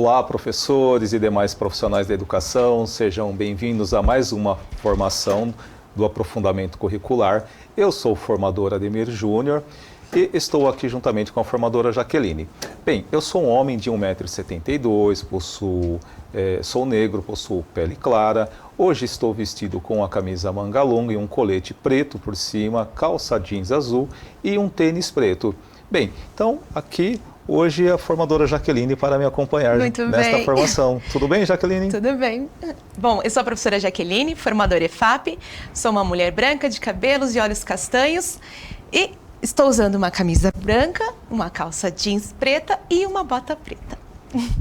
Olá, professores e demais profissionais da educação, sejam bem-vindos a mais uma formação do aprofundamento curricular. Eu sou o formador Ademir Júnior e estou aqui juntamente com a formadora Jaqueline. Bem, eu sou um homem de 1,72 m, sou negro, possuo pele clara. Hoje estou vestido com a camisa manga longa e um colete preto por cima, calça jeans azul e um tênis preto. Bem, então aqui hoje a formadora Jaqueline para me acompanhar nesta formação. Tudo bem, Jaqueline? Tudo bem. Bom, eu sou a professora Jaqueline, formadora EFAP, sou uma mulher branca de cabelos e olhos castanhos e estou usando uma camisa branca, uma calça jeans preta e uma bota preta.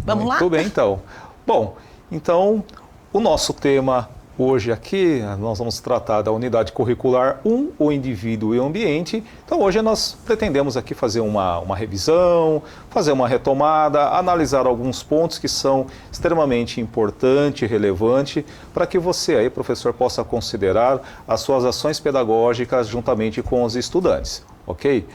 Vamos lá? Tudo bem, então. Bom, então o nosso tema hoje aqui, nós vamos tratar da unidade curricular 1, o indivíduo e o ambiente. Então hoje nós pretendemos aqui fazer uma revisão, fazer uma retomada, analisar alguns pontos que são extremamente importantes e relevantes para que você aí, professor, possa considerar as suas ações pedagógicas juntamente com os estudantes, ok?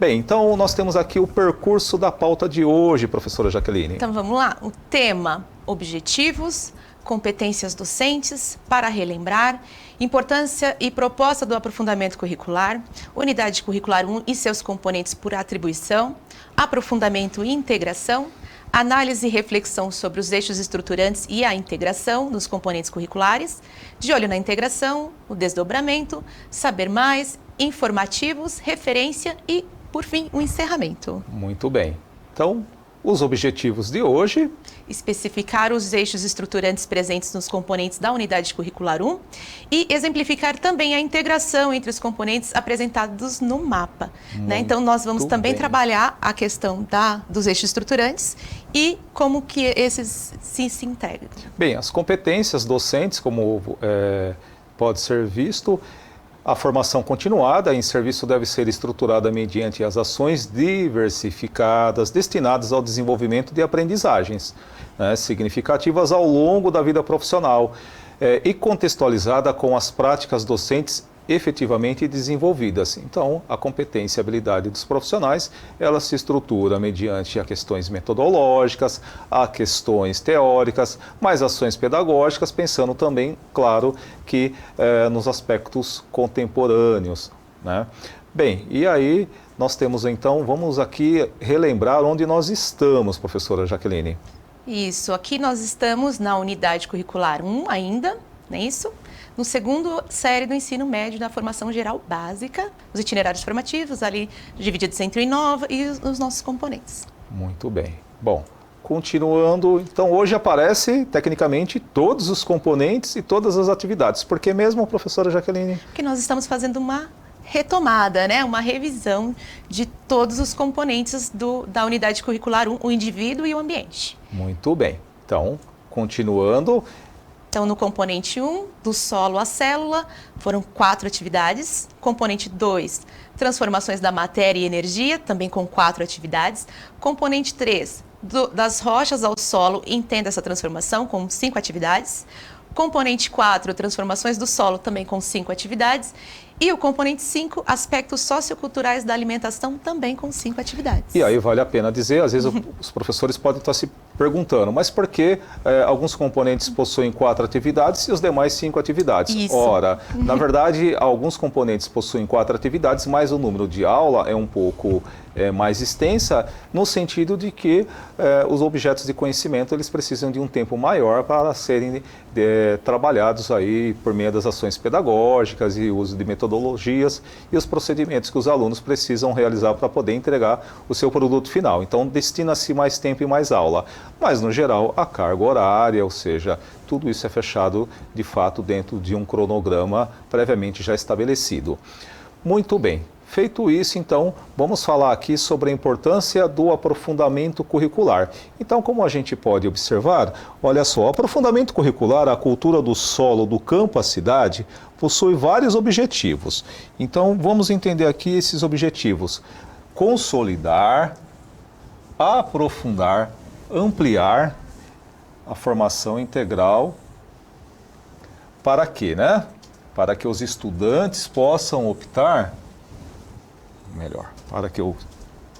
Bem, então nós temos aqui o percurso da pauta de hoje, professora Jaqueline. Então vamos lá, o tema: objetivos, competências docentes, para relembrar, importância e proposta do aprofundamento curricular, unidade curricular 1 e seus componentes por atribuição, aprofundamento e integração, análise e reflexão sobre os eixos estruturantes e a integração nos componentes curriculares, de olho na integração, o desdobramento, saber mais, informativos, referência e, por fim, o encerramento. Muito bem. Então, os objetivos de hoje: especificar os eixos estruturantes presentes nos componentes da unidade curricular 1 e exemplificar também a integração entre os componentes apresentados no mapa. Né? Então, nós vamos também trabalhar a questão dos eixos estruturantes e como que esses se integram. Bem, as competências docentes, como pode ser visto, a formação continuada em serviço deve ser estruturada mediante as ações diversificadas destinadas ao desenvolvimento de aprendizagens, né, significativas ao longo da vida profissional e contextualizada com as práticas docentes efetivamente desenvolvidas. Então, a competência e habilidade dos profissionais, ela se estrutura mediante a questões metodológicas, a questões teóricas, mais ações pedagógicas, pensando também, claro, que nos aspectos contemporâneos, né? Bem, e aí nós temos então, vamos aqui relembrar onde nós estamos, professora Jaqueline. Isso, aqui nós estamos na unidade curricular 1 ainda, não é isso? No segundo série do ensino médio da formação geral básica, os itinerários formativos, ali divididos entre o Inova e os nossos componentes. Muito bem. Bom, continuando, então hoje aparece, tecnicamente, todos os componentes e todas as atividades. Por que mesmo, professora Jaqueline? Porque nós estamos fazendo uma retomada, né? Uma revisão de todos os componentes da unidade curricular 1, o indivíduo e o ambiente. Muito bem. Então, continuando. Então, no componente 1, do solo à célula, foram 4 atividades. Componente 2, transformações da matéria e energia, também com 4 atividades. Componente 3, das rochas ao solo, entenda essa transformação, com 5 atividades. Componente 4, transformações do solo, também com 5 atividades. E o componente 5, aspectos socioculturais da alimentação, também com 5 atividades. E aí vale a pena dizer, às vezes os professores podem estar se perguntando, mas por que alguns componentes possuem 4 atividades e os demais 5 atividades? Isso. Ora, na verdade, alguns componentes possuem 4 atividades, mas o número de aula é um pouco mais extensa, no sentido de que os objetos de conhecimento eles precisam de um tempo maior para serem trabalhados aí por meio das ações pedagógicas e uso de metodologias e os procedimentos que os alunos precisam realizar para poder entregar o seu produto final. Então, destina-se mais tempo e mais aula. Mas, no geral, a carga horária, ou seja, tudo isso é fechado, de fato, dentro de um cronograma previamente já estabelecido. Muito bem. Feito isso, então, vamos falar aqui sobre a importância do aprofundamento curricular. Então, como a gente pode observar, olha só, o aprofundamento curricular, a cultura do solo, do campo à cidade, possui vários objetivos. Então, vamos entender aqui esses objetivos: consolidar, aprofundar, ampliar a formação integral. Para quê, né? Para que os estudantes possam optar para que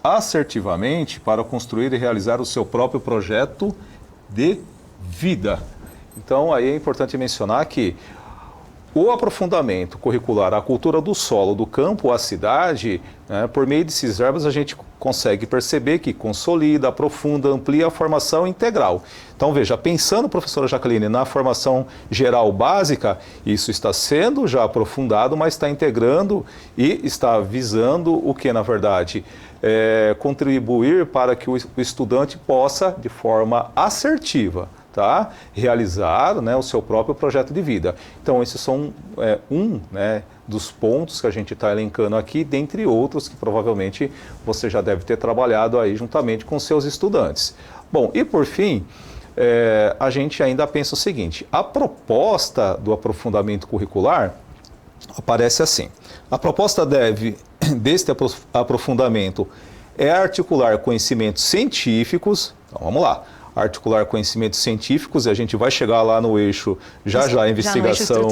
assertivamente para construir e realizar o seu próprio projeto de vida. Então, aí é importante mencionar que o aprofundamento curricular, a cultura do solo, do campo à cidade, né, por meio desses verbos a gente consegue perceber que consolida, aprofunda, amplia a formação integral. Então veja, pensando, professora Jaqueline, na formação geral básica, isso está sendo já aprofundado, mas está integrando e está visando o que, na verdade? Contribuir para que o estudante possa, de forma assertiva, tá, realizar, né, o seu próprio projeto de vida. Então, esses são né, dos pontos que a gente está elencando aqui, dentre outros que provavelmente você já deve ter trabalhado aí juntamente com seus estudantes. Bom, e por fim, a gente ainda pensa o seguinte: a proposta do aprofundamento curricular aparece assim. A proposta deste aprofundamento é articular conhecimentos científicos. Então, vamos lá. Articular conhecimentos científicos, e a gente vai chegar lá no eixo, a investigação,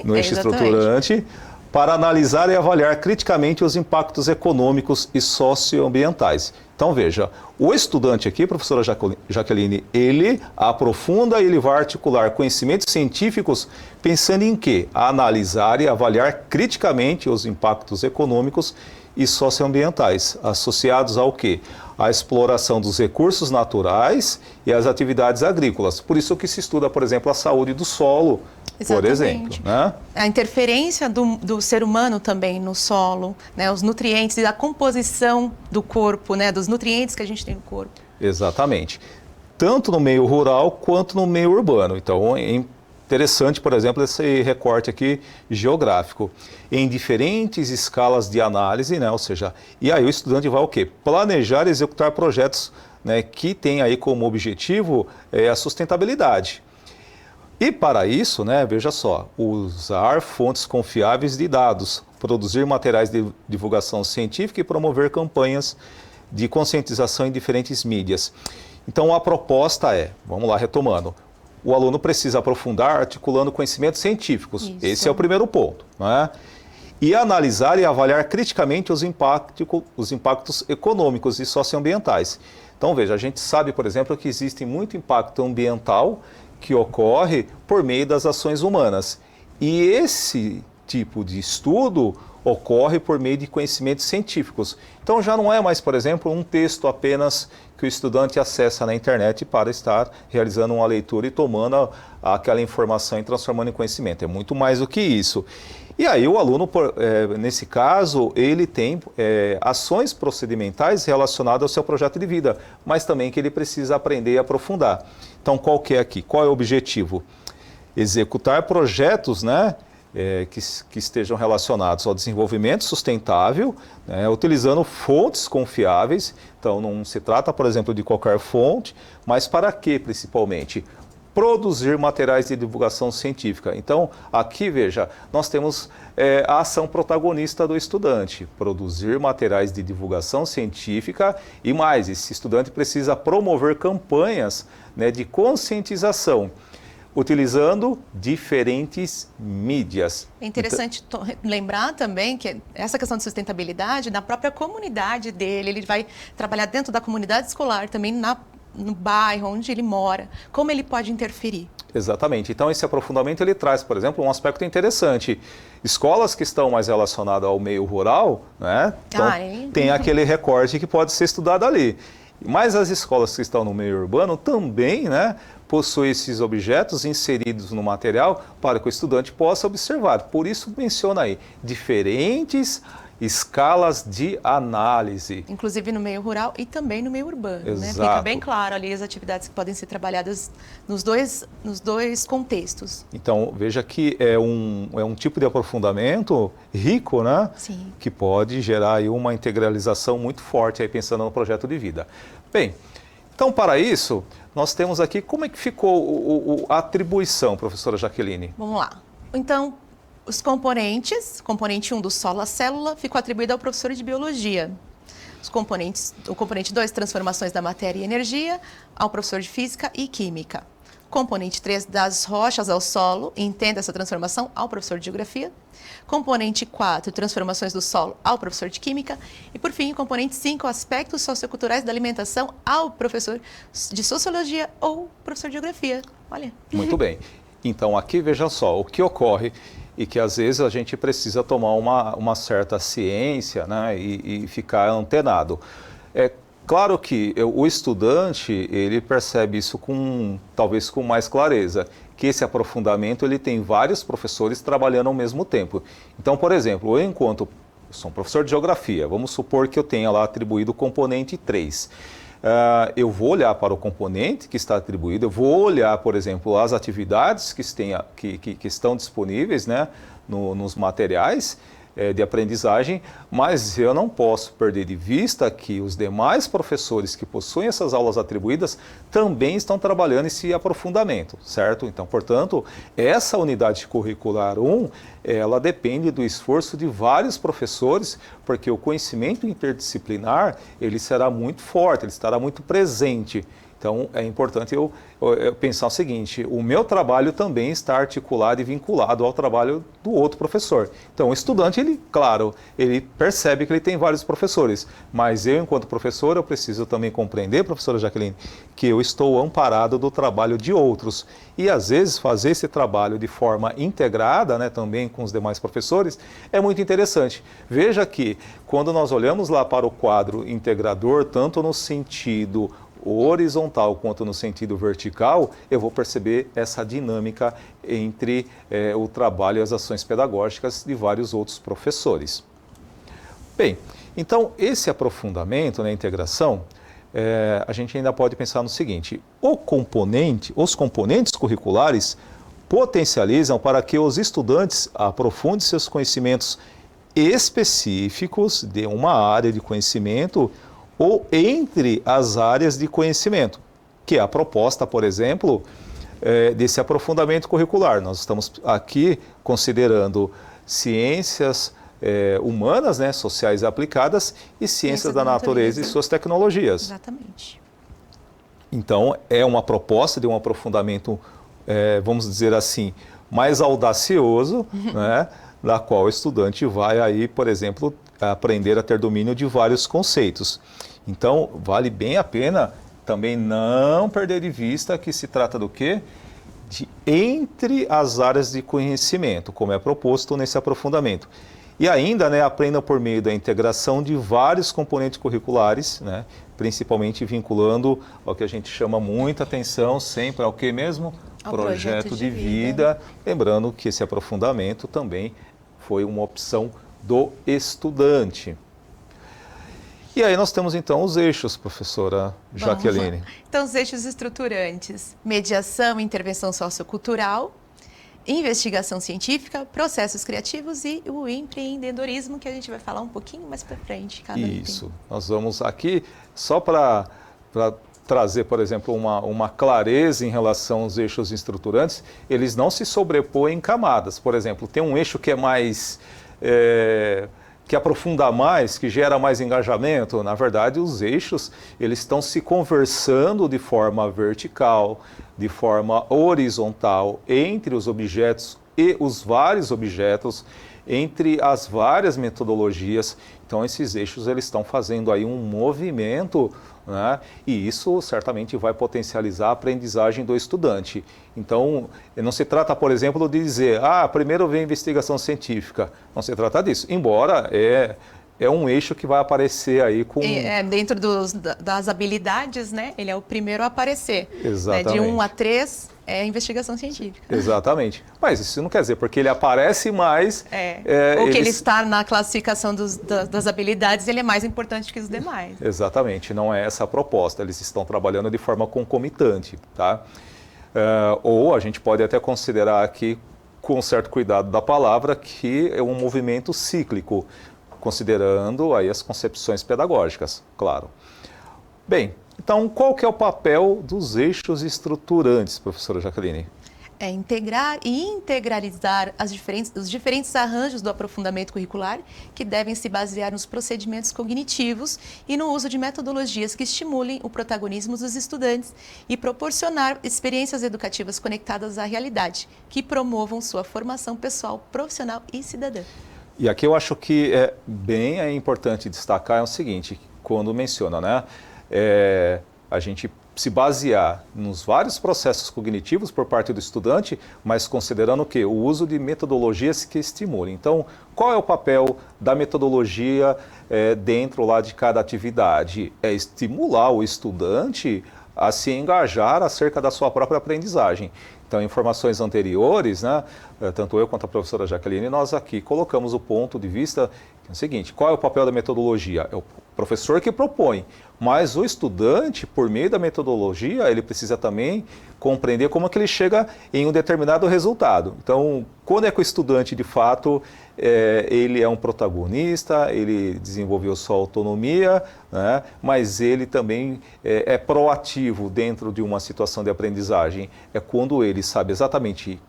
no eixo estruturante, para analisar e avaliar criticamente os impactos econômicos e socioambientais. Então veja, o estudante aqui, professora Jaqueline, ele aprofunda e ele vai articular conhecimentos científicos pensando em quê? Analisar e avaliar criticamente os impactos econômicos e socioambientais, associados ao quê? A exploração dos recursos naturais e as atividades agrícolas. Por isso que se estuda, por exemplo, a saúde do solo, por exemplo. Né? A interferência do ser humano também no solo, né? Os nutrientes e a composição do corpo, né? Dos nutrientes que a gente tem no corpo. Exatamente. Tanto no meio rural quanto no meio urbano. Então, interessante, por exemplo, esse recorte aqui geográfico. Em diferentes escalas de análise, né? Ou seja, e aí o estudante vai o quê? Planejar e executar projetos, né, que tem aí como objetivo a sustentabilidade. E para isso, né, veja só, usar fontes confiáveis de dados, produzir materiais de divulgação científica e promover campanhas de conscientização em diferentes mídias. Então a proposta vamos lá, retomando, o aluno precisa aprofundar articulando conhecimentos científicos. Isso. Esse é o primeiro ponto, né? E analisar e avaliar criticamente os impactos econômicos e socioambientais. Então, veja, a gente sabe, por exemplo, que existe muito impacto ambiental que ocorre por meio das ações humanas. E esse tipo de estudo ocorre por meio de conhecimentos científicos. Então já não é mais, por exemplo, um texto apenas que o estudante acessa na internet para estar realizando uma leitura e tomando aquela informação e transformando em conhecimento. É muito mais do que isso. E aí o aluno, nesse caso, ele tem ações procedimentais relacionadas ao seu projeto de vida, mas também que ele precisa aprender e aprofundar. Então qual que é aqui? Qual é o objetivo? Executar projetos, né, que estejam relacionados ao desenvolvimento sustentável, né, utilizando fontes confiáveis. Então não se trata, por exemplo, de qualquer fonte, mas para quê principalmente? Produzir materiais de divulgação científica. Então, aqui, veja, nós temos a ação protagonista do estudante, produzir materiais de divulgação científica e mais, esse estudante precisa promover campanhas, né, de conscientização, utilizando diferentes mídias. É interessante lembrar também que essa questão de sustentabilidade, na própria comunidade dele, ele vai trabalhar dentro da comunidade escolar, também no bairro onde ele mora, como ele pode interferir. Exatamente. Então esse aprofundamento ele traz, por exemplo, um aspecto interessante. Escolas que estão mais relacionadas ao meio rural, né, então, tem aquele recorte que pode ser estudado ali. Mas as escolas que estão no meio urbano também, né, possuem esses objetos inseridos no material para que o estudante possa observar. Por isso menciona aí diferentes escalas de análise. Inclusive no meio rural e também no meio urbano. Exato. Né? Fica bem claro ali as atividades que podem ser trabalhadas nos dois contextos. Então, veja que é um tipo de aprofundamento rico, né? Sim. Que pode gerar aí uma integralização muito forte, aí pensando no projeto de vida. Bem, então para isso, nós temos aqui, como é que ficou a atribuição, professora Jaqueline? Vamos lá. Então, os componentes, componente 1 do solo, a célula, ficou atribuído ao professor de biologia. O componente 2, transformações da matéria e energia, ao professor de física e química. Componente 3, das rochas ao solo, entenda essa transformação, ao professor de Geografia. Componente 4, transformações do solo, ao professor de Química. E, por fim, componente 5, aspectos socioculturais da alimentação, ao professor de Sociologia ou professor de Geografia. Olha. Muito bem. Então, aqui, veja só, o que ocorre e que, às vezes, a gente precisa tomar uma certa ciência, né, e ficar antenado. É claro que o estudante, ele percebe isso talvez com mais clareza, que esse aprofundamento ele tem vários professores trabalhando ao mesmo tempo. Então, por exemplo, eu sou um professor de Geografia, vamos supor que eu tenha lá atribuído o componente 3. Eu vou olhar para o componente que está atribuído, eu vou olhar, por exemplo, as atividades que estão disponíveis, né, nos materiais de aprendizagem, mas eu não posso perder de vista que os demais professores que possuem essas aulas atribuídas também estão trabalhando esse aprofundamento, certo? Então, portanto, essa unidade curricular 1, ela depende do esforço de vários professores, porque o conhecimento interdisciplinar, ele será muito forte, ele estará muito presente. Então, é importante eu pensar o seguinte, o meu trabalho também está articulado e vinculado ao trabalho do outro professor. Então, o estudante, ele percebe que ele tem vários professores, mas eu, enquanto professor, eu preciso também compreender, professora Jaqueline, que eu estou amparado do trabalho de outros. E, às vezes, fazer esse trabalho de forma integrada, né, também com os demais professores, é muito interessante. Veja que, quando nós olhamos lá para o quadro integrador, tanto no sentido horizontal quanto no sentido vertical, eu vou perceber essa dinâmica entre o trabalho e as ações pedagógicas de vários outros professores. Bem, então esse aprofundamento na integração, a gente ainda pode pensar no seguinte, os componentes curriculares potencializam para que os estudantes aprofundem seus conhecimentos específicos de uma área de conhecimento ou entre as áreas de conhecimento, que é a proposta, por exemplo, desse aprofundamento curricular. Nós estamos aqui considerando ciências humanas, né, sociais aplicadas, e ciências da natureza e suas tecnologias. Exatamente. Então, é uma proposta de um aprofundamento, vamos dizer assim, mais audacioso, né, da qual o estudante vai aí, por exemplo, aprender a ter domínio de vários conceitos. Então, vale bem a pena também não perder de vista que se trata do quê? De entre as áreas de conhecimento, como é proposto nesse aprofundamento. E ainda, né, aprenda por meio da integração de vários componentes curriculares, né, principalmente vinculando ao que a gente chama muita atenção sempre ao que mesmo? Projeto de vida. Lembrando que esse aprofundamento também foi uma opção do estudante. E aí nós temos então os eixos, professora Jaqueline. Então, os eixos estruturantes: mediação e intervenção sociocultural, investigação científica, processos criativos e o empreendedorismo, que a gente vai falar um pouquinho mais para frente. Isso. Nós vamos aqui, só para trazer, por exemplo, uma clareza em relação aos eixos estruturantes, eles não se sobrepõem em camadas. Por exemplo, tem um eixo que é mais... que aprofunda mais, que gera mais engajamento. Na verdade, os eixos, eles estão se conversando de forma vertical, de forma horizontal, entre os objetos e os vários objetos, entre as várias metodologias. Então, esses eixos, eles estão fazendo aí um movimento, né? E isso certamente vai potencializar a aprendizagem do estudante. Então, não se trata, por exemplo, de dizer, primeiro vem a investigação científica. Não se trata disso, embora é um eixo que vai aparecer aí com... dentro das habilidades, né? Ele é o primeiro a aparecer. Exatamente. Né? De 1 a 3 é a investigação científica. Exatamente. Mas isso não quer dizer, porque ele aparece mais... ou que ele está na classificação das habilidades, ele é mais importante que os demais. Exatamente, não é essa a proposta. Eles estão trabalhando de forma concomitante, tá? Ou a gente pode até considerar aqui, com certo cuidado da palavra, que é um movimento cíclico, considerando aí as concepções pedagógicas, claro. Bem, então qual que é o papel dos eixos estruturantes, professora Jaqueline? É integrar e integralizar os diferentes arranjos do aprofundamento curricular, que devem se basear nos procedimentos cognitivos e no uso de metodologias que estimulem o protagonismo dos estudantes e proporcionar experiências educativas conectadas à realidade, que promovam sua formação pessoal, profissional e cidadã. E aqui eu acho que é importante destacar o seguinte, quando menciona, né? A gente se basear nos vários processos cognitivos por parte do estudante, mas considerando o quê? O uso de metodologias que estimulem. Então, qual é o papel da metodologia dentro lá de cada atividade? É estimular o estudante a se engajar acerca da sua própria aprendizagem. Então, em informações anteriores, né, tanto eu quanto a professora Jaqueline, nós aqui colocamos o ponto de vista que é o seguinte, qual é o papel da metodologia? É o professor que propõe, mas o estudante, por meio da metodologia, ele precisa também compreender como é que ele chega em um determinado resultado. Então, quando é que o estudante, de fato, ele é um protagonista, ele desenvolveu sua autonomia, né, mas ele também é proativo dentro de uma situação de aprendizagem. É quando ele sabe exatamente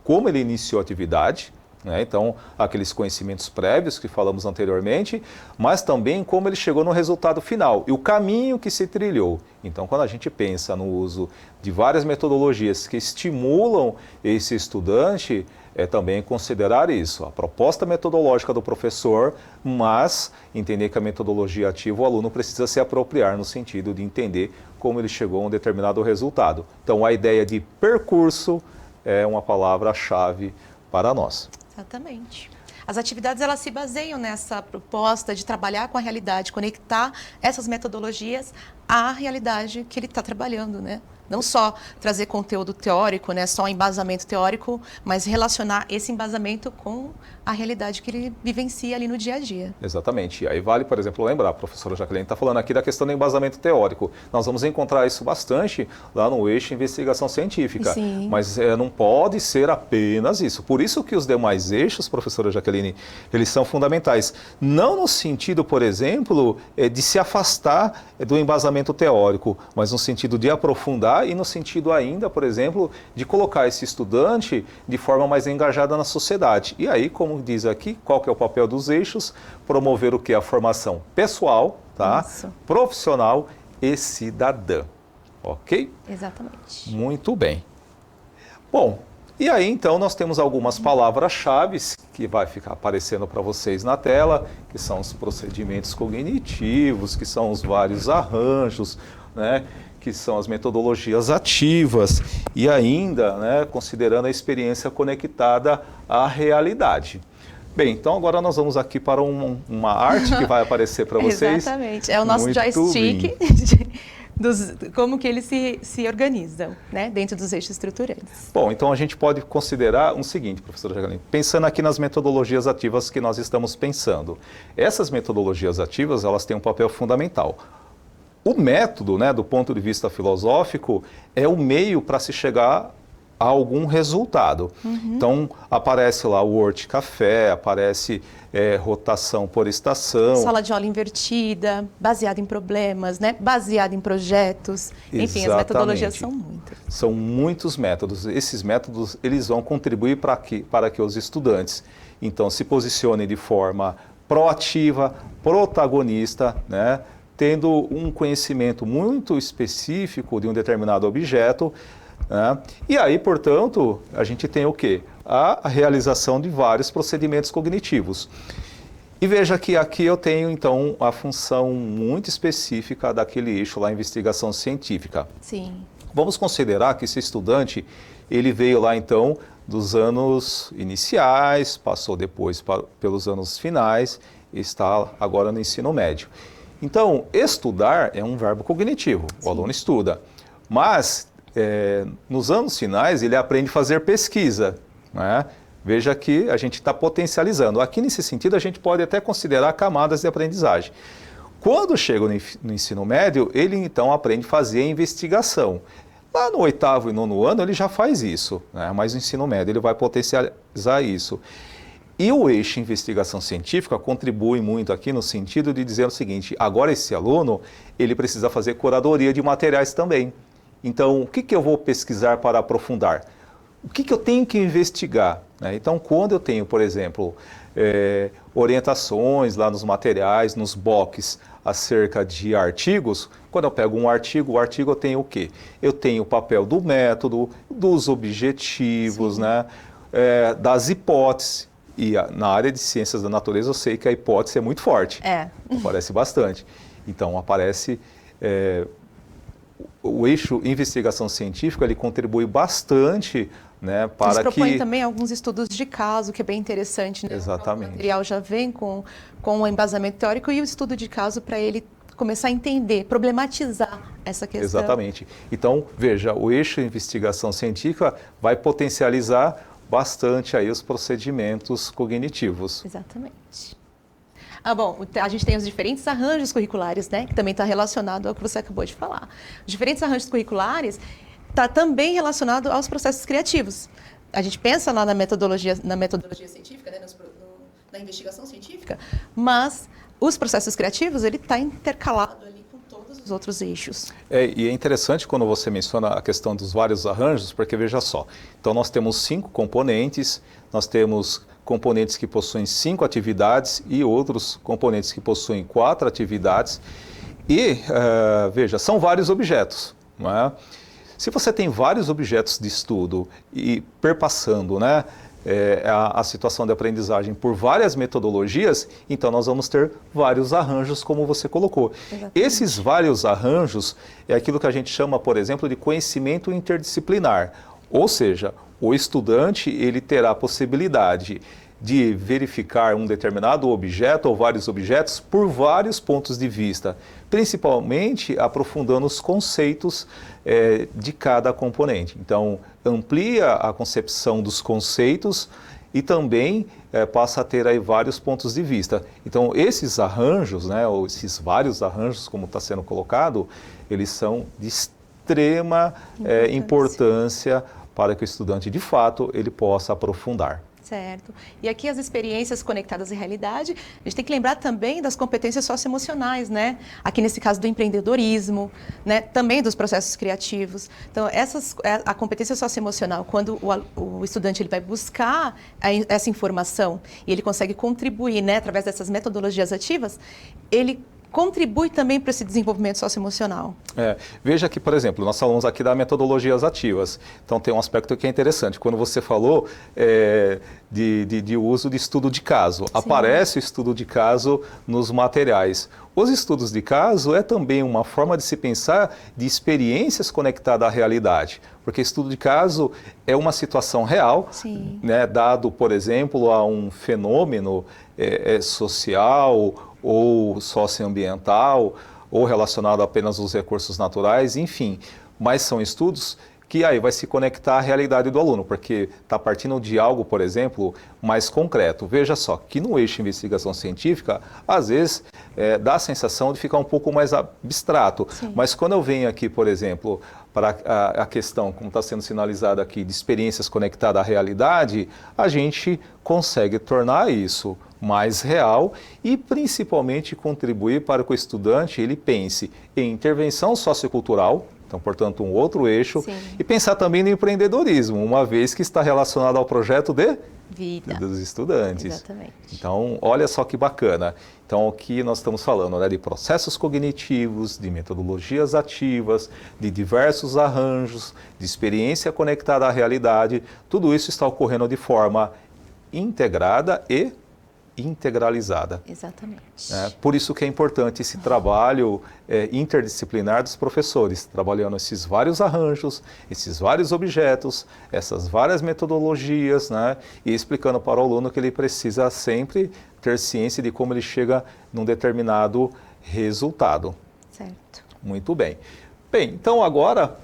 como ele iniciou a atividade, né? Então, aqueles conhecimentos prévios que falamos anteriormente, mas também como ele chegou no resultado final e o caminho que se trilhou. Então, quando a gente pensa no uso de várias metodologias que estimulam esse estudante, é também considerar isso, a proposta metodológica do professor, mas entender que a metodologia ativa o aluno precisa se apropriar no sentido de entender como ele chegou a um determinado resultado. Então, a ideia de percurso é uma palavra-chave para nós. Exatamente. As atividades elas se baseiam nessa proposta de trabalhar com a realidade, conectar essas metodologias à realidade que ele está trabalhando, né? Não só trazer conteúdo teórico, né, só embasamento teórico, mas relacionar esse embasamento com a realidade que ele vivencia ali no dia a dia. Exatamente. E aí vale, por exemplo, lembrar, a professora Jaqueline está falando aqui da questão do embasamento teórico. Nós vamos encontrar isso bastante lá no eixo investigação científica. Sim. Mas não pode ser apenas isso. Por isso que os demais eixos, professora Jaqueline, eles são fundamentais. Não no sentido, por exemplo, de se afastar do embasamento teórico, mas no sentido de aprofundar e no sentido ainda, por exemplo, de colocar esse estudante de forma mais engajada na sociedade. E aí, como diz aqui, qual que é o papel dos eixos? Promover o que? A formação pessoal, tá? Profissional e cidadã. Ok? Exatamente. Muito bem. Bom, e aí então nós temos algumas palavras-chave que vai ficar aparecendo para vocês na tela, que são os procedimentos cognitivos, que são os vários arranjos, né? Que são as metodologias ativas e ainda, né, considerando a experiência conectada à realidade. Bem, então agora nós vamos aqui para uma arte que vai aparecer para vocês. Exatamente, é o nosso joystick como que eles se organizam, né, dentro dos eixos estruturantes. Bom, então a gente pode considerar o seguinte, professora Jaqueline, pensando aqui nas metodologias ativas que nós estamos pensando. Essas metodologias ativas, elas têm um papel fundamental. O método, né, do ponto de vista filosófico, é o meio para se chegar a algum resultado. Então, aparece lá o Word Café, aparece rotação por estação. Sala de aula invertida, baseada em problemas, né, baseada em projetos. Enfim, Exatamente. As metodologias são muitas. São muitos métodos. Esses métodos, eles vão contribuir para que os estudantes, então, se posicionem de forma proativa, protagonista, né, tendo um conhecimento muito específico de um determinado objeto, né? E aí, portanto, a gente tem o quê? A realização de vários procedimentos cognitivos. E veja que aqui eu tenho, então, a função muito específica daquele eixo lá, investigação científica. Sim. Vamos considerar que esse estudante, ele veio lá, então, dos anos iniciais, passou depois pelos anos finais e está agora no ensino médio. Então, estudar é um verbo cognitivo, o aluno estuda, mas nos anos finais ele aprende a fazer pesquisa, né? Veja que a gente está potencializando. Aqui nesse sentido a gente pode até considerar camadas de aprendizagem. Quando chega no ensino médio, ele então aprende a fazer a investigação. Lá no 8º e 9º ano ele já faz isso, né? Mas no ensino médio ele vai potencializar isso. E o eixo investigação científica contribui muito aqui no sentido de dizer o seguinte, agora esse aluno, ele precisa fazer curadoria de materiais também. Então, o que eu vou pesquisar para aprofundar? o que eu tenho que investigar? Né? Então, quando eu tenho, por exemplo, orientações lá nos materiais, nos boxes, acerca de artigos, quando eu pego um artigo, o artigo eu tenho o quê? Eu tenho o papel do método, dos objetivos, né? Das hipóteses. E na área de ciências da natureza eu sei que a hipótese é muito forte. Aparece bastante. Então, aparece... o eixo investigação científica, ele contribui bastante, né, para que... Eles propõem também alguns estudos de caso, que é bem interessante, né? Exatamente. O material já vem com o embasamento teórico e o estudo de caso para ele começar a entender, problematizar essa questão. Exatamente. Então, veja, o eixo investigação científica vai potencializar bastante aí os procedimentos cognitivos. Exatamente. Bom, a gente tem os diferentes arranjos curriculares, né, que também está relacionado ao que você acabou de falar. Os diferentes arranjos curriculares está também relacionado aos processos criativos. A gente pensa lá na metodologia científica, né, na investigação científica, mas os processos criativos, ele está intercalado ali com todos os outros eixos. E é interessante quando você menciona a questão dos vários arranjos, porque veja só, então nós temos 5 componentes, nós temos componentes que possuem 5 atividades e outros componentes que possuem 4 atividades. E, veja, são vários objetos, não é? Se você tem vários objetos de estudo e perpassando, né, a situação de aprendizagem por várias metodologias, então nós vamos ter vários arranjos, como você colocou. Exatamente. Esses vários arranjos é aquilo que a gente chama, por exemplo, de conhecimento interdisciplinar. Ou seja, o estudante ele terá a possibilidade de verificar um determinado objeto ou vários objetos por vários pontos de vista, principalmente aprofundando os conceitos de cada componente. Então, amplia a concepção dos conceitos e também passa a ter aí vários pontos de vista. Então, esses arranjos, né, ou esses vários arranjos, como está sendo colocado, eles são de extrema importância para que o estudante, de fato, ele possa aprofundar. Certo. E aqui as experiências conectadas à realidade, a gente tem que lembrar também das competências socioemocionais, né? Aqui nesse caso do empreendedorismo, né? Também dos processos criativos. Então, a competência socioemocional, quando o estudante ele vai buscar essa informação e ele consegue contribuir, né, através dessas metodologias ativas, ele contribui também para esse desenvolvimento socioemocional. Veja que, por exemplo, nós falamos aqui das metodologias ativas. Então, tem um aspecto que é interessante. Quando você falou de uso de estudo de caso, sim, aparece o estudo de caso nos materiais. Os estudos de caso é também uma forma de se pensar de experiências conectadas à realidade. Porque estudo de caso é uma situação real, né, dado, por exemplo, a um fenômeno social ou socioambiental, ou relacionado apenas aos recursos naturais, enfim. Mas são estudos que aí vai se conectar à realidade do aluno, porque está partindo de algo, por exemplo, mais concreto. Veja só, que no eixo de investigação científica, às vezes, dá a sensação de ficar um pouco mais abstrato. Sim. Mas quando eu venho aqui, por exemplo, para a questão, como está sendo sinalizada aqui, de experiências conectadas à realidade, a gente consegue tornar isso mais real e principalmente contribuir para que o estudante ele pense em intervenção sociocultural, então, portanto, um outro eixo, sim, e pensar também no empreendedorismo, uma vez que está relacionado ao projeto de vida dos estudantes. Exatamente. Então, olha só que bacana. Então, aqui nós estamos falando, né, de processos cognitivos, de metodologias ativas, de diversos arranjos, de experiência conectada à realidade. Tudo isso está ocorrendo de forma integrada e integralizada. Exatamente. Por isso que é importante esse trabalho interdisciplinar dos professores, trabalhando esses vários arranjos, esses vários objetos, essas várias metodologias, né, e explicando para o aluno que ele precisa sempre ter ciência de como ele chega num determinado resultado. Certo. Muito bem. Bem, então agora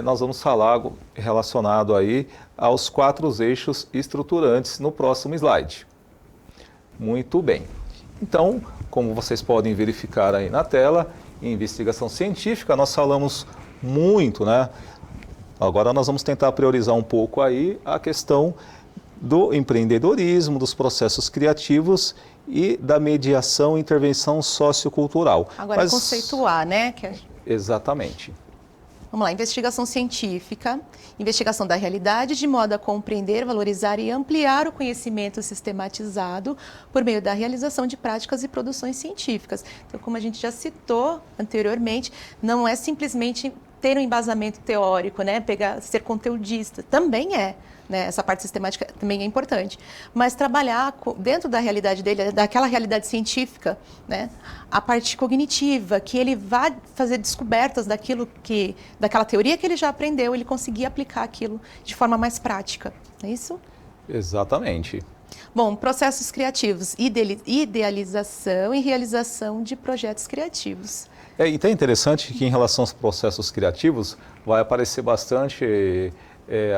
nós vamos falar algo relacionado aí aos 4 eixos estruturantes no próximo slide. Muito bem. Então, como vocês podem verificar aí na tela, em investigação científica nós falamos muito, né? Agora nós vamos tentar priorizar um pouco aí a questão do empreendedorismo, dos processos criativos e da mediação e intervenção sociocultural. Agora, conceituar, né? Exatamente. Vamos lá, investigação científica, investigação da realidade de modo a compreender, valorizar e ampliar o conhecimento sistematizado por meio da realização de práticas e produções científicas. Então, como a gente já citou anteriormente, não é simplesmente ter um embasamento teórico, né? Ser conteudista, também é. Né? Essa parte sistemática também é importante. Mas trabalhar dentro da realidade dele, daquela realidade científica, né? A parte cognitiva, que ele vai fazer descobertas daquela teoria que ele já aprendeu, ele conseguir aplicar aquilo de forma mais prática. É isso? Exatamente. Bom, processos criativos, idealização e realização de projetos criativos. Então é interessante que em relação aos processos criativos vai aparecer bastante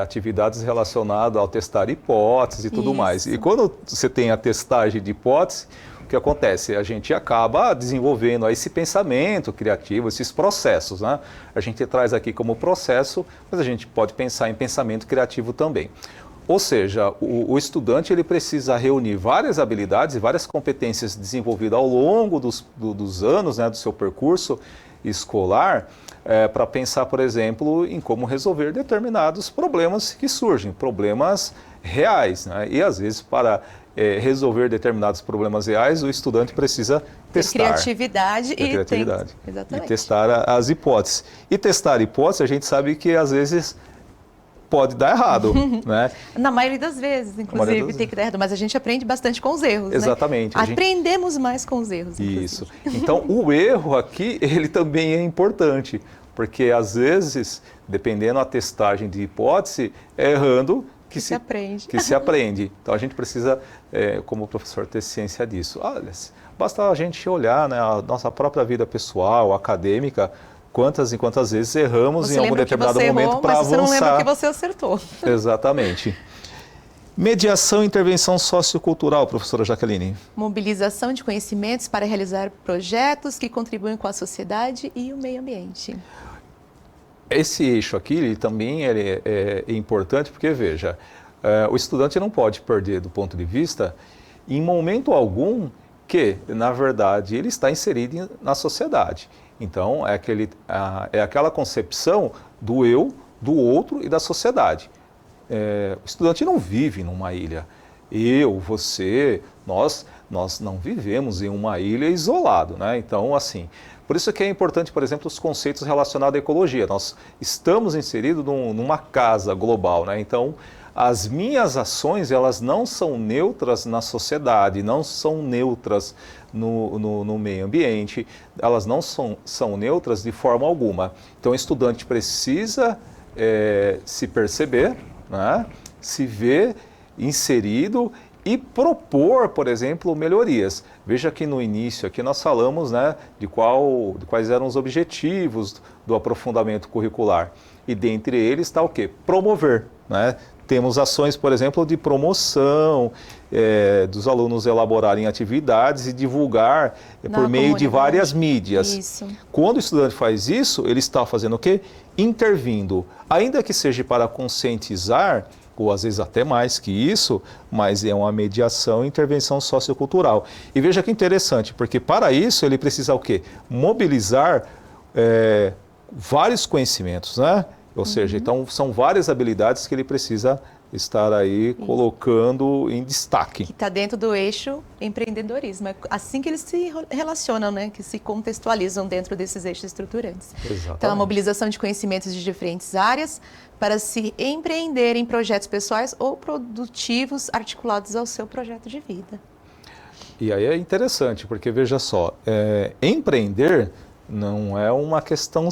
atividades relacionadas ao testar hipóteses e tudo mais. E quando você tem a testagem de hipótese, o que acontece? A gente acaba desenvolvendo aí esse pensamento criativo, esses processos, né? A gente traz aqui como processo, mas a gente pode pensar em pensamento criativo também. Ou seja, o estudante ele precisa reunir várias habilidades e várias competências desenvolvidas ao longo dos anos, né, do seu percurso escolar, para pensar, por exemplo, em como resolver determinados problemas que surgem, problemas reais, né? E às vezes para resolver determinados problemas reais, o estudante precisa testar. Criatividade e testar as hipóteses. E testar hipóteses, a gente sabe que às vezes pode dar errado, né? Na maioria das vezes, inclusive, tem que dar errado, mas a gente aprende bastante com os erros, exatamente. Né? Aprendemos mais com os erros, inclusive. Isso. Então, o erro aqui, ele também é importante, porque às vezes, dependendo da testagem de hipótese, é errando que se aprende. Então, a gente precisa, como professor, ter ciência disso. Olha, basta a gente olhar, né, a nossa própria vida pessoal, acadêmica, quantas e quantas vezes erramos em algum determinado momento para avançar. Você não lembra que você acertou. Exatamente. Mediação e intervenção sociocultural, professora Jaqueline. Mobilização de conhecimentos para realizar projetos que contribuem com a sociedade e o meio ambiente. Esse eixo aqui ele também é importante porque, veja, o estudante não pode perder do ponto de vista, em momento algum, que, na verdade, ele está inserido na sociedade. Então, é aquela concepção do eu, do outro e da sociedade. O estudante não vive numa ilha. Eu, você, nós não vivemos em uma ilha isolado, né? Então, assim, por isso que é importante, por exemplo, os conceitos relacionados à ecologia. Nós estamos inseridos numa casa global, né? Então, as minhas ações, elas não são neutras na sociedade, não são neutras no meio ambiente, elas não são neutras de forma alguma. Então, o estudante precisa se perceber, né, se ver inserido e propor, por exemplo, melhorias. Veja que no início aqui nós falamos, né, de quais eram os objetivos do aprofundamento curricular. E dentre eles está o quê? Promover, né? Temos ações, por exemplo, de promoção, dos alunos elaborarem atividades e divulgar por meio de várias mídias. Isso. Quando o estudante faz isso, ele está fazendo o quê? Intervindo. Ainda que seja para conscientizar, ou às vezes até mais que isso, mas é uma mediação e intervenção sociocultural. E veja que interessante, porque para isso ele precisa o quê? Mobilizar vários conhecimentos, né? Ou seja, então são várias habilidades que ele precisa estar aí colocando em destaque. Que está dentro do eixo empreendedorismo. É assim que eles se relacionam, né? Que se contextualizam dentro desses eixos estruturantes. Exatamente. Então, a mobilização de conhecimentos de diferentes áreas para se empreender em projetos pessoais ou produtivos articulados ao seu projeto de vida. E aí é interessante, porque veja só, empreender não é uma questão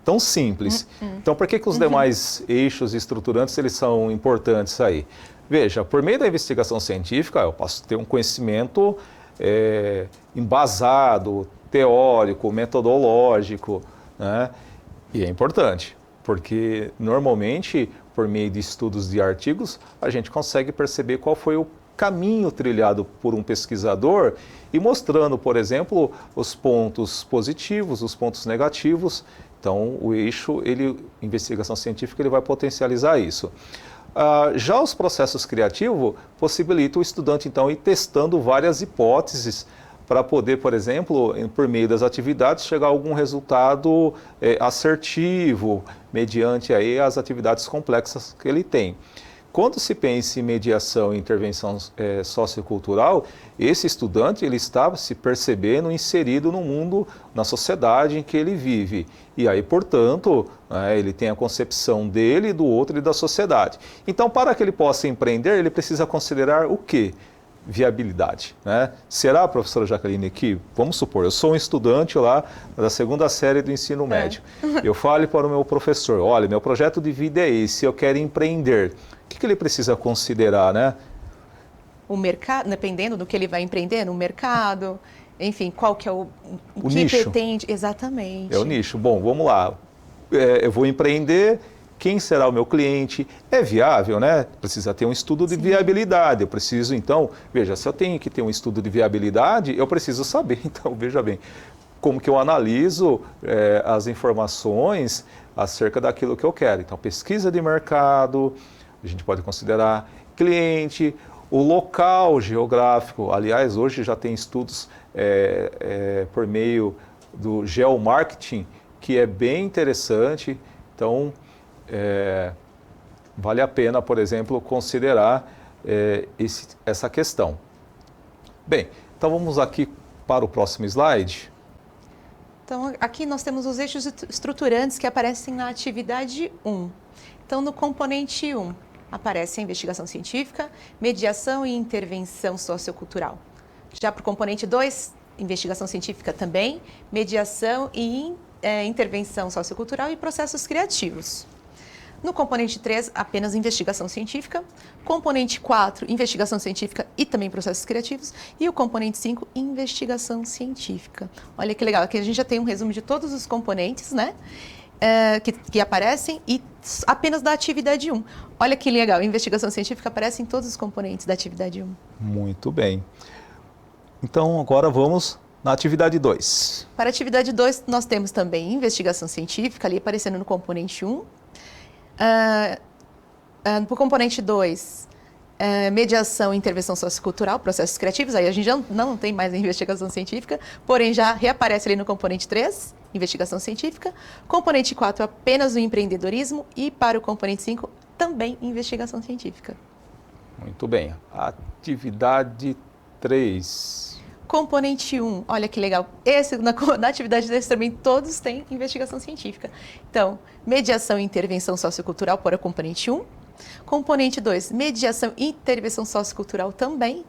tão simples. Então, por que os demais eixos estruturantes eles são importantes aí? Veja, por meio da investigação científica, eu posso ter um conhecimento embasado, teórico, metodológico, né? E é importante, porque normalmente, por meio de estudos de artigos, a gente consegue perceber qual foi o caminho trilhado por um pesquisador e mostrando, por exemplo, os pontos positivos, os pontos negativos. Então, o eixo, investigação científica, ele vai potencializar isso. Já os processos criativos possibilitam o estudante, então, ir testando várias hipóteses para poder, por exemplo, por meio das atividades, chegar a algum resultado assertivo, mediante aí as atividades complexas que ele tem. Quando se pensa em mediação e intervenção sociocultural, esse estudante ele está se percebendo inserido no mundo, na sociedade em que ele vive. E aí, portanto, ele tem a concepção dele, do outro e da sociedade. Então, para que ele possa empreender, ele precisa considerar o quê? Viabilidade. Né? Será, professora Jaqueline, que, vamos supor, eu sou um estudante lá da 2ª série do ensino médio. Eu falo para o meu professor, olha, meu projeto de vida é esse, eu quero empreender. O que ele precisa considerar, né? O mercado, dependendo do que ele vai empreender, no mercado, enfim, qual que é o que nicho. pretende, exatamente. É o nicho. Bom, vamos lá. Eu vou empreender, quem será o meu cliente? É viável, né? Precisa ter um estudo de viabilidade. Eu preciso, então, veja, se eu tenho que ter um estudo de viabilidade, eu preciso saber, então, veja bem, como que eu analiso as informações acerca daquilo que eu quero. Então, pesquisa de mercado, a gente pode considerar cliente, o local geográfico. Aliás, hoje já tem estudos por meio do geomarketing, que é bem interessante. Então, vale a pena, por exemplo, considerar essa questão. Bem, então vamos aqui para o próximo slide. Então, aqui nós temos os eixos estruturantes que aparecem na atividade 1. Então, no componente 1, aparece a investigação científica, mediação e intervenção sociocultural. Já para o componente 2, investigação científica também, mediação e intervenção sociocultural e processos criativos. No componente 3, apenas investigação científica. Componente 4, investigação científica e também processos criativos. E o componente 5, investigação científica. Olha que legal, aqui a gente já tem um resumo de todos os componentes, né? Que aparecem e apenas da atividade 1. Olha que legal, investigação científica aparece em todos os componentes da atividade 1. Muito bem. Então, agora vamos na atividade 2. Para a atividade 2, nós temos também investigação científica, ali aparecendo no componente 1. Para o componente 2, mediação e intervenção sociocultural, processos criativos, aí a gente já não tem mais a investigação científica, porém já reaparece ali no componente 3, investigação científica. Componente 4, apenas o empreendedorismo. E para o componente 5, também investigação científica. Muito bem. Atividade 3. Componente 1, olha que legal. Na atividade 3 também todos têm investigação científica. Então, mediação e intervenção sociocultural para o componente 1. Componente 2, mediação e intervenção sociocultural também.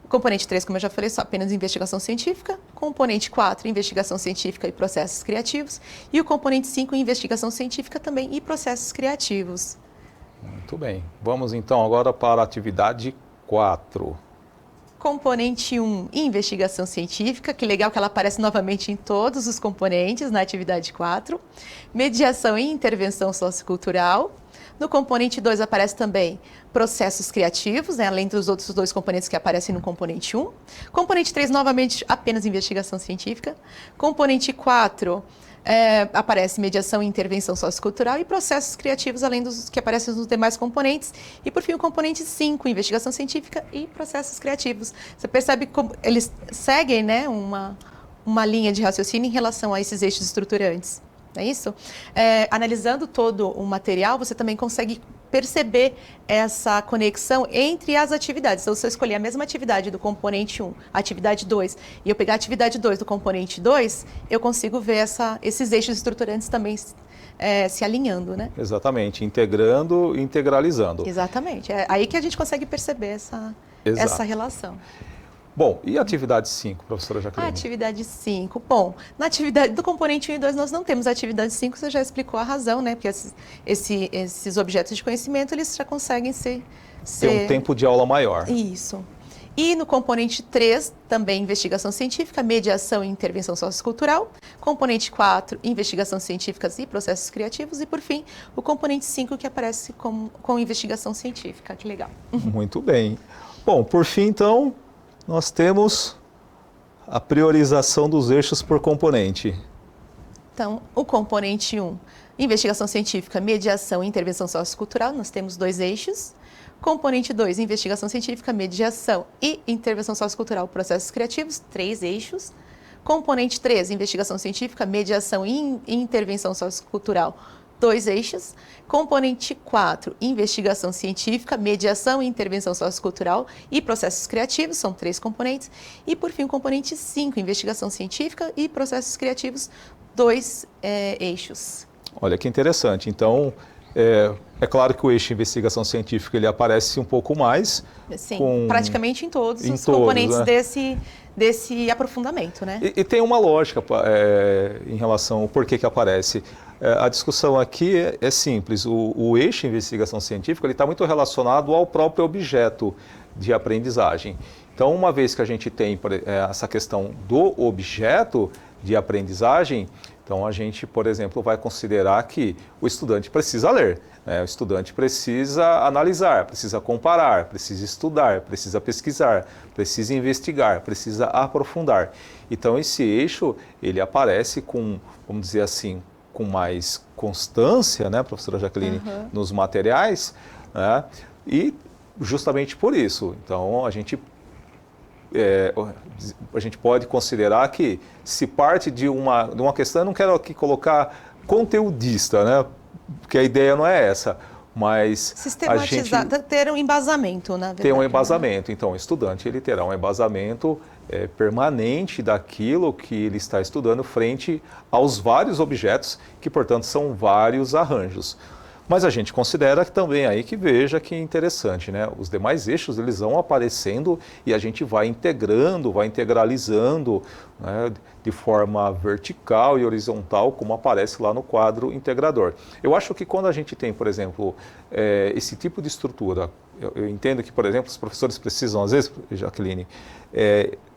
Componente 3, como eu já falei, só apenas investigação científica. Componente 4, investigação científica e processos criativos. E o componente 5, investigação científica também e processos criativos. Muito bem. Vamos então agora para a atividade 4. Componente 1, investigação científica, que legal que ela aparece novamente em todos os componentes na atividade 4. Mediação e intervenção sociocultural. No componente 2 aparece também processos criativos, né, além dos outros 2 componentes que aparecem no componente 1. Componente 3, novamente, apenas investigação científica. Componente 4, aparece mediação e intervenção sociocultural e processos criativos, além dos que aparecem nos demais componentes. E, por fim, o componente 5, investigação científica e processos criativos. Você percebe como eles seguem, né, uma linha de raciocínio em relação a esses eixos estruturantes. Não é isso? Analisando todo o material, você também consegue perceber essa conexão entre as atividades. Então, se eu escolher a mesma atividade do componente 1, atividade 2, e eu pegar a atividade 2 do componente 2, eu consigo ver esses eixos estruturantes também se alinhando, né? Exatamente, integrando e integralizando. Exatamente, é aí que a gente consegue perceber essa relação. Bom, e a atividade 5, professora Jaqueline? A atividade 5. Bom, na atividade do componente 1 e 2 nós não temos a atividade 5, você já explicou a razão, né? Porque esses objetos de conhecimento, eles já conseguem ser... Tem um tempo de aula maior. Isso. E no componente 3, também investigação científica, mediação e intervenção sociocultural. Componente 4, investigação científica e processos criativos. E, por fim, o componente 5, que aparece com investigação científica. Que legal. Muito bem. Bom, por fim, então, nós temos a priorização dos eixos por componente. Então, o componente 1, investigação científica, mediação e intervenção sociocultural, nós temos 2 eixos. Componente 2, investigação científica, mediação e intervenção sociocultural, processos criativos, 3 eixos. Componente 3, investigação científica, mediação e intervenção sociocultural, 2 eixos. Componente 4, investigação científica, mediação e intervenção sociocultural e processos criativos, são 3 componentes. E, por fim, o componente 5, investigação científica e processos criativos, 2 eixos. Olha que interessante. Então, é claro que o eixo investigação científica ele aparece um pouco mais. Sim, praticamente em todos os componentes, né, desse aprofundamento, né? E tem uma lógica em relação ao porquê que aparece. A discussão aqui é simples. O eixo investigação científica ele está muito relacionado ao próprio objeto de aprendizagem. Então, uma vez que a gente tem essa questão do objeto de aprendizagem, então a gente, por exemplo, vai considerar que o estudante precisa ler, né? O estudante precisa analisar, precisa comparar, precisa estudar, precisa pesquisar, precisa investigar, precisa aprofundar. Então esse eixo, ele aparece com, vamos dizer assim, com mais constância, né, professora Jaqueline, nos materiais, né? E justamente por isso, então a gente pode considerar que se parte de uma questão, eu não quero aqui colocar conteudista, né? Porque a ideia não é essa, mas sistematizar, ter um embasamento, na verdade. Ter um embasamento, então o estudante ele terá um embasamento permanente daquilo que ele está estudando frente aos vários objetos, que portanto são vários arranjos. Mas a gente considera que também aí que veja que é interessante, né? Os demais eixos eles vão aparecendo e a gente vai integrando, vai integralizando, né, de forma vertical e horizontal, como aparece lá no quadro integrador. Eu acho que quando a gente tem, por exemplo, esse tipo de estrutura, eu entendo que, por exemplo, os professores precisam, às vezes, Jaqueline,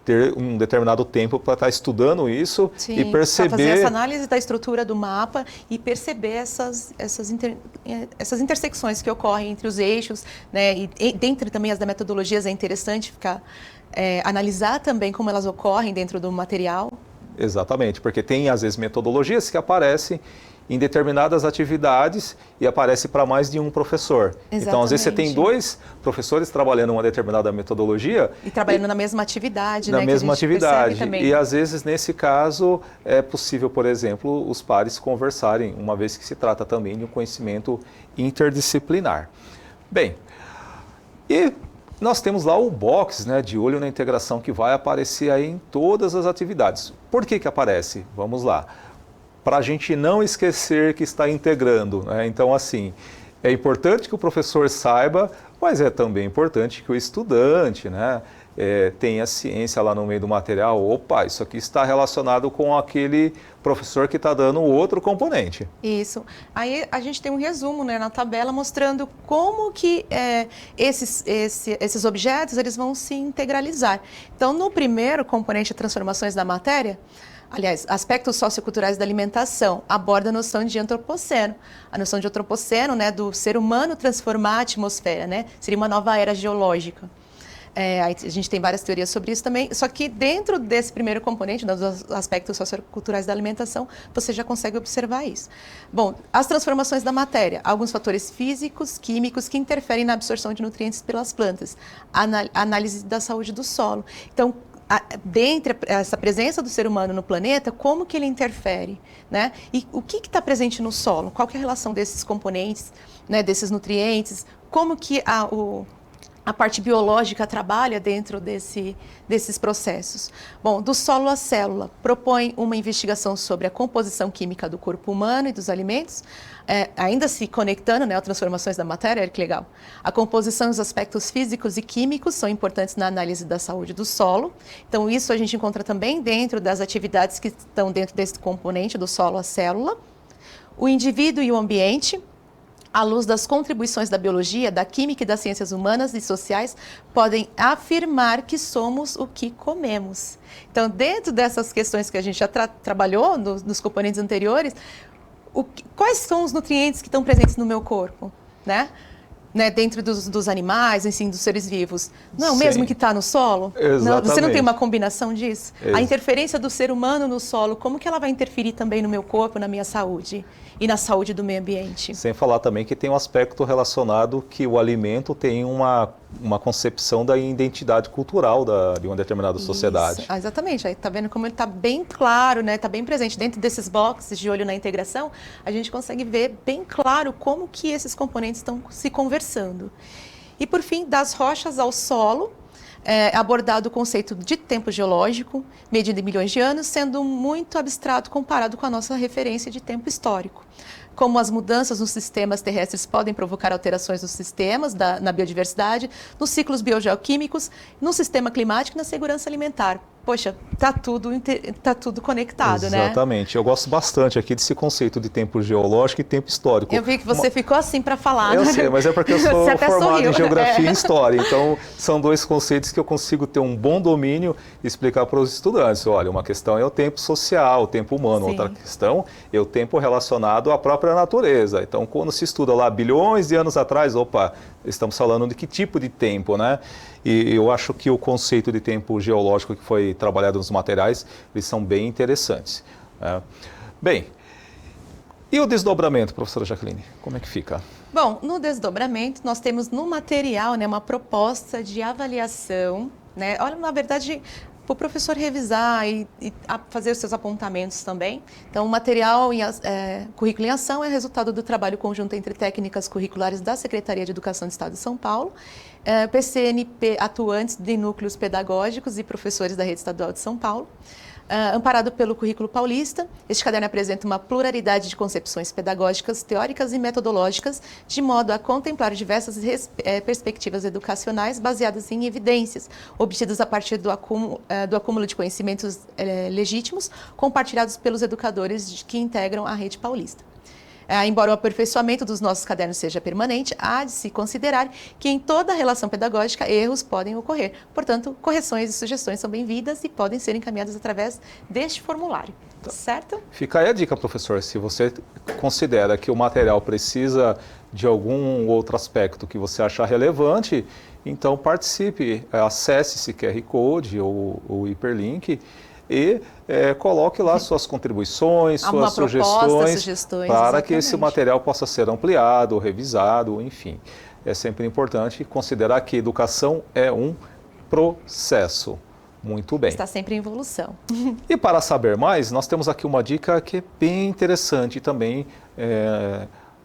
ter um determinado tempo para estar estudando isso. Sim, e perceber... fazer essa análise da estrutura do mapa e perceber essas intersecções que ocorrem entre os eixos, né? E dentre também as da metodologias é interessante analisar também como elas ocorrem dentro do material. Exatamente, porque tem às vezes metodologias que aparecem em determinadas atividades e aparece para mais de um professor. Exatamente. Então, às vezes você tem 2 professores trabalhando uma determinada metodologia. E trabalhando na mesma atividade, na né? mesma atividade. Também. E às vezes, nesse caso, é possível, por exemplo, os pares conversarem, uma vez que se trata também de um conhecimento interdisciplinar. Bem, e nós temos lá o box, né, de olho na integração, que vai aparecer aí em todas as atividades. Por que aparece? Vamos lá. Para a gente não esquecer que está integrando, né? Então, assim, é importante que o professor saiba, mas é também importante que o estudante, né, tenha ciência lá no meio do material. Opa, isso aqui está relacionado com aquele professor que está dando outro componente. Isso. Aí a gente tem um resumo, né, na tabela mostrando como que esses objetos eles vão se integralizar. Então, no primeiro componente de transformações da matéria, aliás, aspectos socioculturais da alimentação, aborda a noção de antropoceno. A noção de antropoceno, né, do ser humano transformar a atmosfera, né, seria uma nova era geológica. A gente tem várias teorias sobre isso também, só que dentro desse primeiro componente, dos aspectos socioculturais da alimentação, você já consegue observar isso. Bom, as transformações da matéria, alguns fatores físicos, químicos que interferem na absorção de nutrientes pelas plantas, análise da saúde do solo. Então, dentre essa presença do ser humano no planeta, como que ele interfere, né? E o que está presente no solo? Qual que é a relação desses componentes, né, desses nutrientes? Como que a parte biológica trabalha dentro desses processos? Bom, do solo à célula, propõe uma investigação sobre a composição química do corpo humano e dos alimentos, ainda se conectando, né, às transformações da matéria, olha que legal. A composição e os aspectos físicos e químicos são importantes na análise da saúde do solo. Então, isso a gente encontra também dentro das atividades que estão dentro desse componente do solo à célula. O indivíduo e o ambiente, à luz das contribuições da biologia, da química e das ciências humanas e sociais, podem afirmar que somos o que comemos. Então, dentro dessas questões que a gente já trabalhou nos componentes anteriores, quais são os nutrientes que estão presentes no meu corpo, né? né, dentro dos animais, assim, dos seres vivos, não é o Sim. mesmo que está no solo? Exatamente. Você não tem uma combinação disso? A interferência do ser humano no solo, como que ela vai interferir também no meu corpo, na minha saúde e na saúde do meio ambiente? Sem falar também que tem um aspecto relacionado que o alimento tem uma concepção da identidade cultural de uma determinada sociedade. Isso. Exatamente. Aí tá vendo como ele está bem claro, né? Está bem presente dentro desses boxes de olho na integração. A gente consegue ver bem claro como que esses componentes estão se conversando. E por fim, das rochas ao solo, abordado o conceito de tempo geológico, medido em milhões de anos, sendo muito abstrato comparado com a nossa referência de tempo histórico. Como as mudanças nos sistemas terrestres podem provocar alterações nos sistemas, na biodiversidade, nos ciclos biogeoquímicos, no sistema climático e na segurança alimentar. Poxa, tá tudo conectado, né? Exatamente. Eu gosto bastante aqui desse conceito de tempo geológico e tempo histórico. Eu vi que você ficou assim para falar. Eu né? sei, mas é porque eu sou formado sorriu. em geografia e história. Então, são dois conceitos que eu consigo ter um bom domínio e explicar para os estudantes. Olha, uma questão é o tempo social, o tempo humano. Sim. Outra questão é o tempo relacionado à própria natureza. Então, quando se estuda lá bilhões de anos atrás, opa, estamos falando de que tipo de tempo, né? E eu acho que o conceito de tempo geológico que foi trabalhado nos materiais, eles são bem interessantes. Né? Bem, e o desdobramento, professora Jaqueline, como é que fica? Bom, no desdobramento, nós temos no material, né, uma proposta de avaliação, né? Olha, na verdade, para o professor revisar e fazer os seus apontamentos também. Então, o material Currículo em Ação é resultado do trabalho conjunto entre técnicas curriculares da Secretaria de Educação do Estado de São Paulo, PCNP atuantes de núcleos pedagógicos e professores da Rede Estadual de São Paulo. Amparado pelo Currículo Paulista, este caderno apresenta uma pluralidade de concepções pedagógicas, teóricas e metodológicas, de modo a contemplar diversas perspectivas educacionais baseadas em evidências, obtidas a partir do acúmulo de conhecimentos legítimos, compartilhados pelos educadores que integram a Rede Paulista. Embora o aperfeiçoamento dos nossos cadernos seja permanente, há de se considerar que em toda relação pedagógica erros podem ocorrer. Portanto, correções e sugestões são bem-vindas e podem ser encaminhadas através deste formulário. Tá. Certo? Fica aí a dica, professor. Se você considera que o material precisa de algum outro aspecto que você achar relevante, então participe, acesse esse QR Code ou o hiperlink e coloque lá suas contribuições, suas sugestões, para exatamente. que esse material possa ser ampliado, revisado, enfim. É sempre importante considerar que educação é um processo. Muito bem. Está sempre em evolução. E para saber mais, nós temos aqui uma dica que é bem interessante também,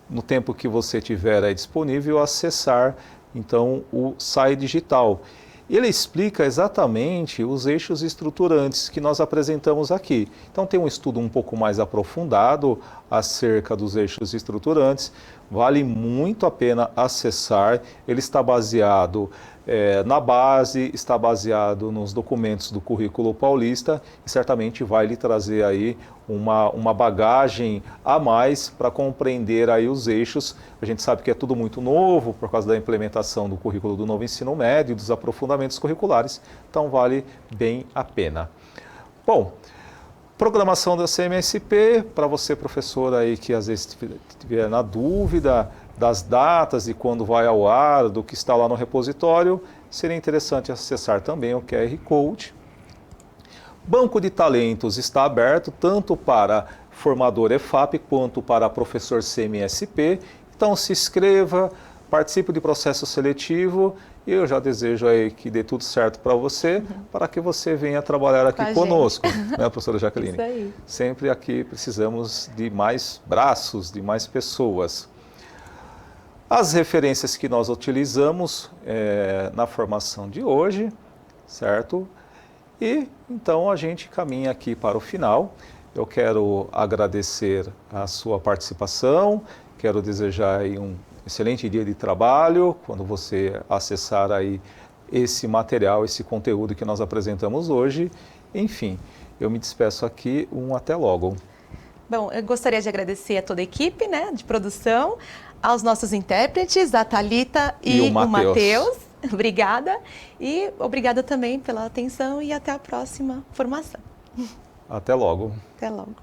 no tempo que você tiver aí disponível, acessar então o SAI Digital. Ele explica exatamente os eixos estruturantes que nós apresentamos aqui. Então tem um estudo um pouco mais aprofundado acerca dos eixos estruturantes, vale muito a pena acessar. Ele está baseado na base, está baseado nos documentos do Currículo Paulista e certamente vai lhe trazer aí uma bagagem a mais para compreender aí os eixos. A gente sabe que é tudo muito novo por causa da implementação do currículo do novo ensino médio e dos aprofundamentos curriculares, então vale bem a pena. Bom, programação da CMSP, para você professor aí que às vezes estiver na dúvida das datas e quando vai ao ar, do que está lá no repositório, seria interessante acessar também o QR Code. Banco de talentos está aberto tanto para formador EFAP quanto para professor CMSP, então se inscreva, participe do processo seletivo e eu já desejo aí que dê tudo certo para você, para que você venha trabalhar aqui conosco, né, professora Jaqueline? Isso aí. Sempre aqui precisamos de mais braços, de mais pessoas. As referências que nós utilizamos na formação de hoje, certo? E então a gente caminha aqui para o final. Eu quero agradecer a sua participação, quero desejar aí um excelente dia de trabalho, quando você acessar aí esse material, esse conteúdo que nós apresentamos hoje. Enfim, eu me despeço aqui, até logo. Bom, eu gostaria de agradecer a toda a equipe, né, de produção, aos nossos intérpretes, a Thalita e o Matheus. Obrigada. E obrigada também pela atenção e até a próxima formação. Até logo. Até logo.